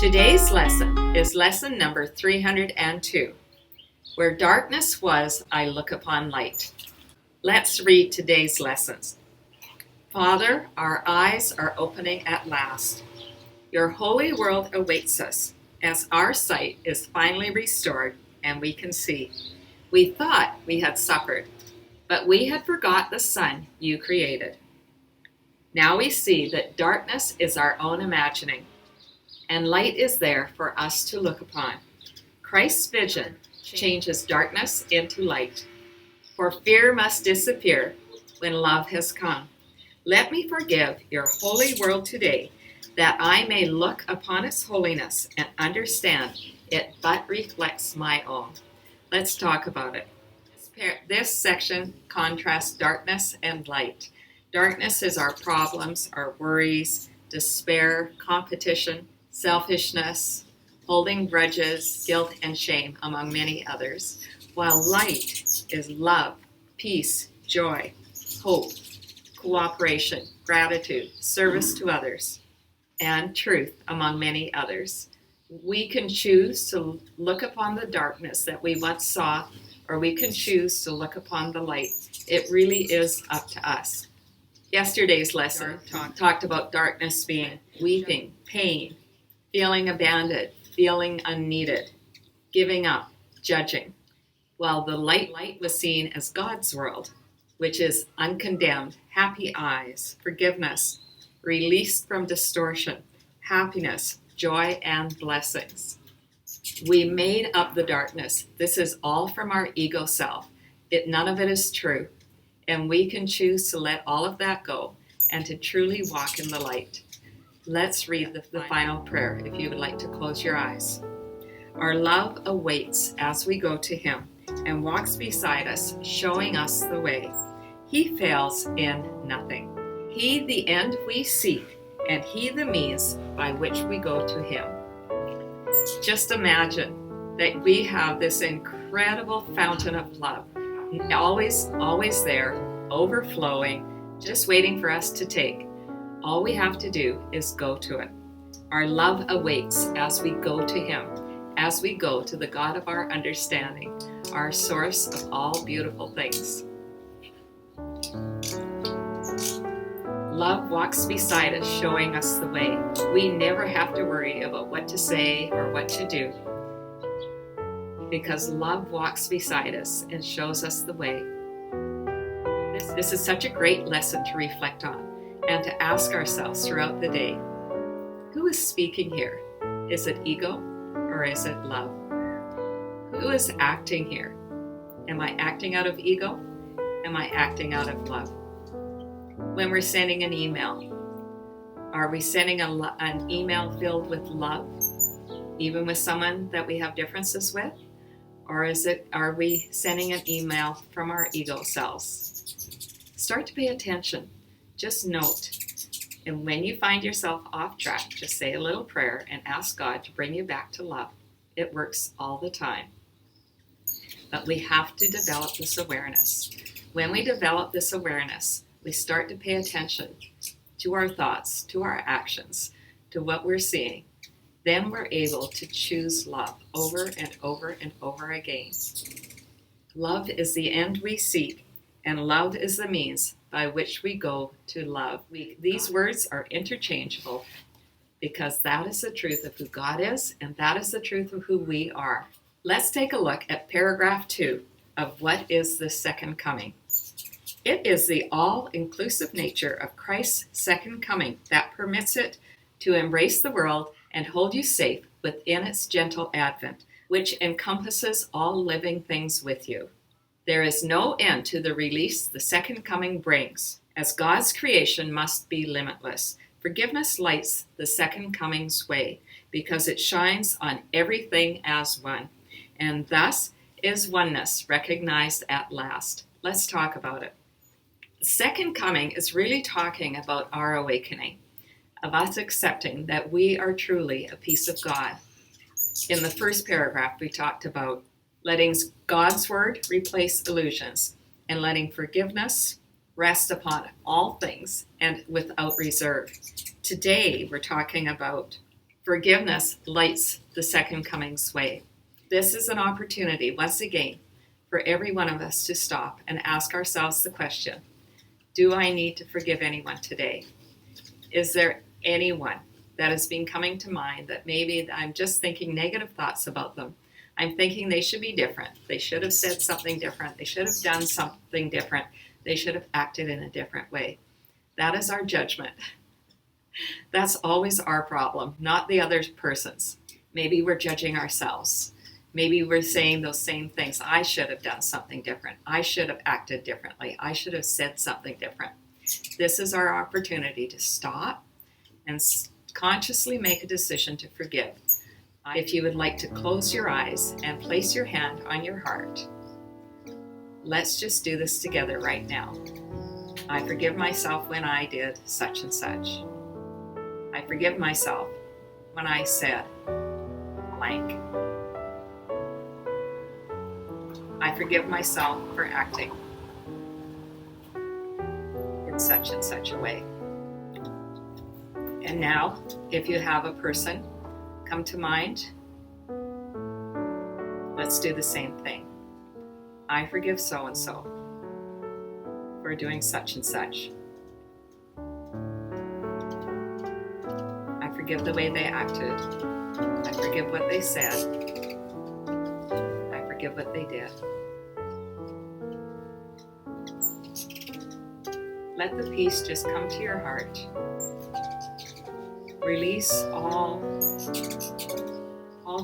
Today's lesson is lesson number 302. Where darkness was, I look upon light. Let's read today's lessons. Father, our eyes are opening at last. Your holy world awaits us as our sight is finally restored and we can see. We thought we had suffered, but we had forgot the sun you created. Now we see that darkness is our own imagining, and light is there for us to look upon. Christ's vision changes darkness into light. For fear must disappear when love has come. Let me forgive your holy world today, that I may look upon its holiness and understand it but reflects my own. Let's talk about it. This section contrasts darkness and light. Darkness is our problems, our worries, despair, competition, selfishness, holding grudges, guilt, and shame, among many others, while light is love, peace, joy, hope, cooperation, gratitude, service to others, and truth, among many others. We can choose to look upon the darkness that we once saw, or we can choose to look upon the light. It really is up to us. Yesterday's lesson talked about darkness being weeping, pain, feeling abandoned, feeling unneeded, giving up, judging, while the light was seen as God's world, which is uncondemned, happy eyes, forgiveness, released from distortion, happiness, joy, and blessings. We made up the darkness. This is all from our ego self. None of it is true, and we can choose to let all of that go and to truly walk in the light. Let's read the final prayer if you would like to close your eyes. Our love awaits as we go to Him and walks beside us, showing us the way. He fails in nothing. He the end we seek, and He the means by which we go to Him. Just imagine that we have this incredible fountain of love, always there, overflowing, just waiting for us to take. All we have to do is go to it. Our love awaits as we go to Him, as we go to the God of our understanding, our source of all beautiful things. Love walks beside us, showing us the way. We never have to worry about what to say or what to do, because love walks beside us and shows us the way. This is such a great lesson to reflect on and to ask ourselves throughout the day, who is speaking here? Is it ego or is it love? Who is acting here? Am I acting out of ego? Am I acting out of love? When we're sending an email, are we sending an email filled with love, even with someone that we have differences with? Or are we sending an email from our ego selves? Start to pay attention. Just note. And when you find yourself off track, just say a little prayer and ask God to bring you back to love. It works all the time. But we have to develop this awareness. When we develop this awareness, we start to pay attention to our thoughts, to our actions, to what we're seeing. Then we're able to choose love over and over and over again. Love is the end we seek, and love is the means by which we go to love. These words are interchangeable because that is the truth of who God is, and that is the truth of who we are. Let's take a look at paragraph 2 of what is the second coming. It is the all-inclusive nature of Christ's second coming that permits it to embrace the world and hold you safe within its gentle advent, which encompasses all living things with you. There is no end to the release the second coming brings, as God's creation must be limitless. Forgiveness lights the second coming's way because it shines on everything as one, and thus is oneness recognized at last. Let's talk about it. The second coming is really talking about our awakening, of us accepting that we are truly a piece of God. In the first paragraph, we talked about letting God's word replace illusions and letting forgiveness rest upon all things and without reserve. Today, we're talking about Forgiveness lights the second coming's way. This is an opportunity, once again, for every one of us to stop and ask ourselves the question, do I need to forgive anyone today? Is there anyone that has been coming to mind that maybe I'm just thinking negative thoughts about them? I'm thinking they should be different. They should have said something different. They should have done something different. They should have acted in a different way. That is our judgment. That's always our problem, not the other person's. Maybe we're judging ourselves. Maybe we're saying those same things. I should have done something different. I should have acted differently. I should have said something different. This is our opportunity to stop and consciously make a decision to forgive. If you would like to close your eyes and place your hand on your heart, let's just do this together right now. I forgive myself when I did such and such. I forgive myself when I said blank. I forgive myself for acting in such and such a way. And now, if you have a person come to mind, let's do the same thing. I forgive so-and-so for doing such and such. I forgive the way they acted. I forgive what they said. I forgive what they did. Let the peace just come to your heart. Release all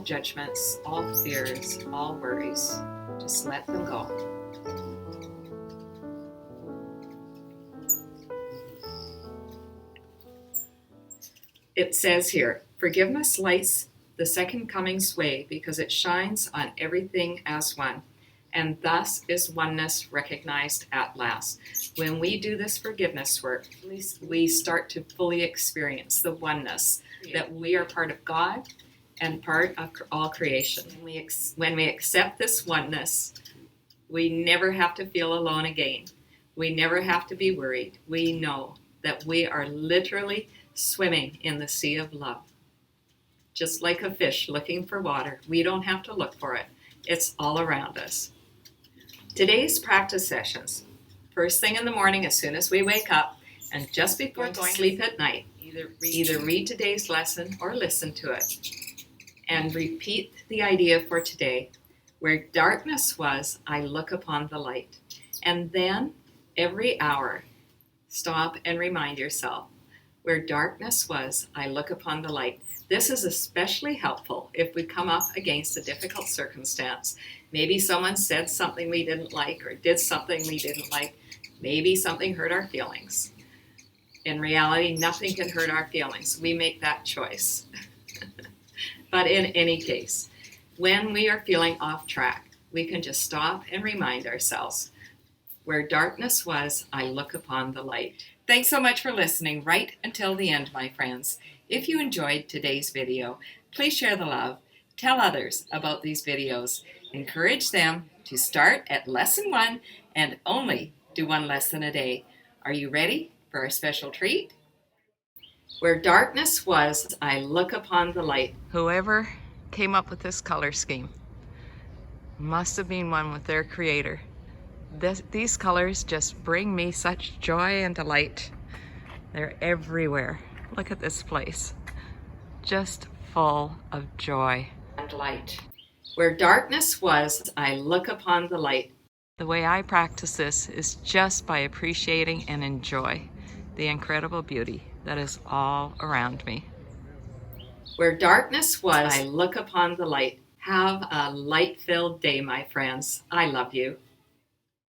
judgments, all fears, all worries. Just let them go. It says here, forgiveness lights the second coming's way because it shines on everything as one, and thus is oneness recognized at last. When we do this forgiveness work, we start to fully experience the oneness, that we are part of God and part of all creation. When we accept this oneness, we never have to feel alone again. We never have to be worried. We know that we are literally swimming in the sea of love. Just like a fish looking for water, we don't have to look for it. It's all around us. Today's practice sessions, first thing in the morning as soon as we wake up, and just before going to sleep at night, either read today's lesson or listen to it. And repeat the idea for today. Where darkness was, I look upon the light. And then, every hour, stop and remind yourself, where darkness was, I look upon the light. This is especially helpful if we come up against a difficult circumstance. Maybe someone said something we didn't like or did something we didn't like. Maybe something hurt our feelings. In reality, nothing can hurt our feelings. We make that choice. But in any case, when we are feeling off track, we can just stop and remind ourselves, where darkness was, I look upon the light. Thanks so much for listening right until the end, my friends. If you enjoyed today's video, please share the love. Tell others about these videos. Encourage them to start at lesson 1 and only do 1 lesson a day. Are you ready for our special treat? Where darkness was, I look upon the light. Whoever came up with this color scheme must have been one with their creator. These colors just bring me such joy and delight. They're everywhere. Look at this place. Just full of joy and light. Where darkness was, I look upon the light. The way I practice this is just by appreciating and enjoy the incredible beauty that is all around me. Where darkness was, I look upon the light. Have a light-filled day, my friends. I love you.